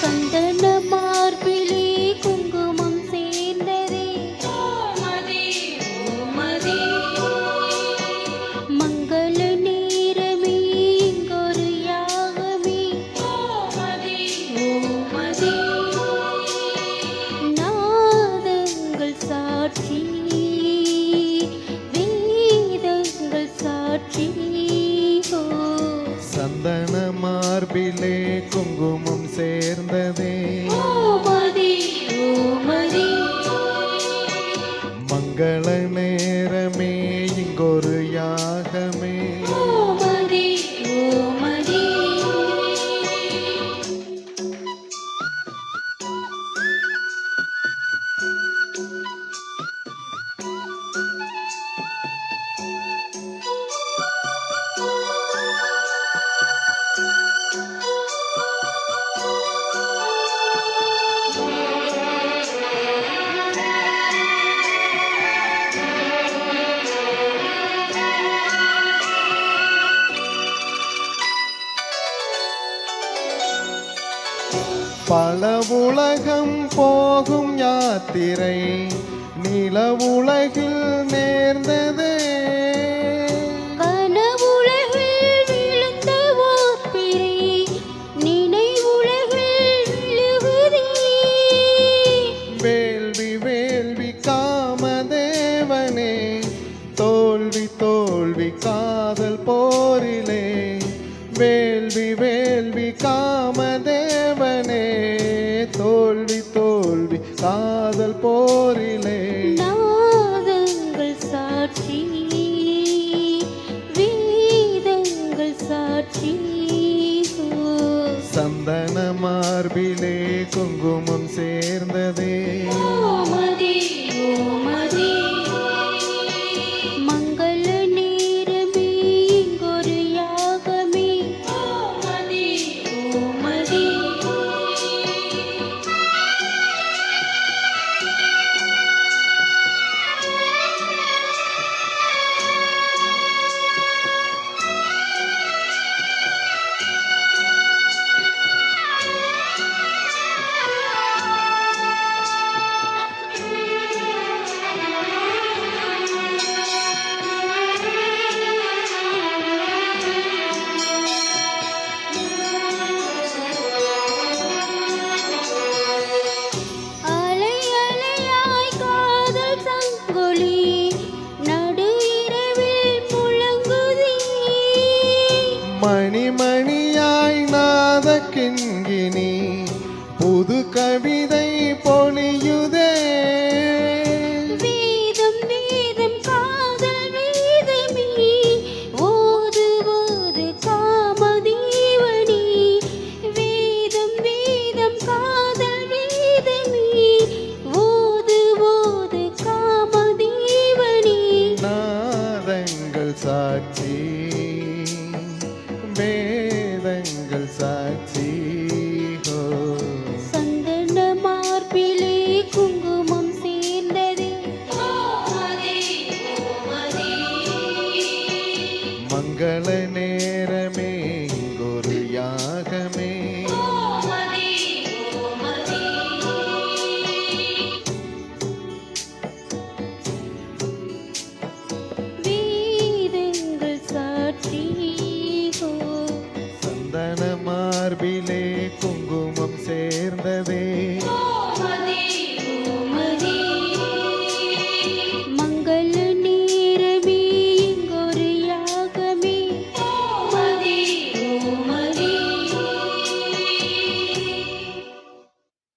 சந்தன மார்பிலே குங்குமம் சேர்ந்ததே ஓமதி ஓமதி மங்கள நேரமே இங்கொரு யாகமே ஓமதி ஓமதி நாதங்கள் சாட்சி வேதங்கள் சாட்சி ஓ சந்தன மார்பிலே குங்குமம் சேர்ந்ததே ஓமதி ஓமதி மங்கள நேரமே இங்கொரு யாகமே ஓமதி ஓமதி பல உலகம் போகும் யாத்திரை நில உலகில் நேர்ந்ததே கனவுலகில் விழுந்த ஓர் பிறை நினைவுலகில் விழுகுதே வேள்வி வேள்வி காமதேவனே தோல்வி தோல்வி காதல் போரிலே வேள்வி வேள்வி காமதேவனே தோல்வி தோல்வி காதல் போரிலே நாதங்கள் சாட்சி வேதங்கள் சாட்சி ஓ சந்தன மார்பிலே குங்குமம் சேர்ந்ததே ஓமதி ஓமதி மங்கள நேரமே இங்கொரு யாகமே ஓமதி ஓமதி அலை அலையாய் காதல் சங்கொலி நடு இரவில் முழங்குதே மணி மணியாய் நாத கிண்கிணி புது கவிதை பொழியுதே வேதம் வேதம் காதல் வேதமே ஓது ஓது காமதேவனே வேதம் வேதம் காதல் வேதமே ஓது ஓது காமதேவனே நாதங்கள் சாட்சி வேதங்கள் சாட்சி ஹோ சந்தன மார்பிலே குங்குமம் சேர்ந்ததே ஓமதி ஓமதி மங்கள நேரமே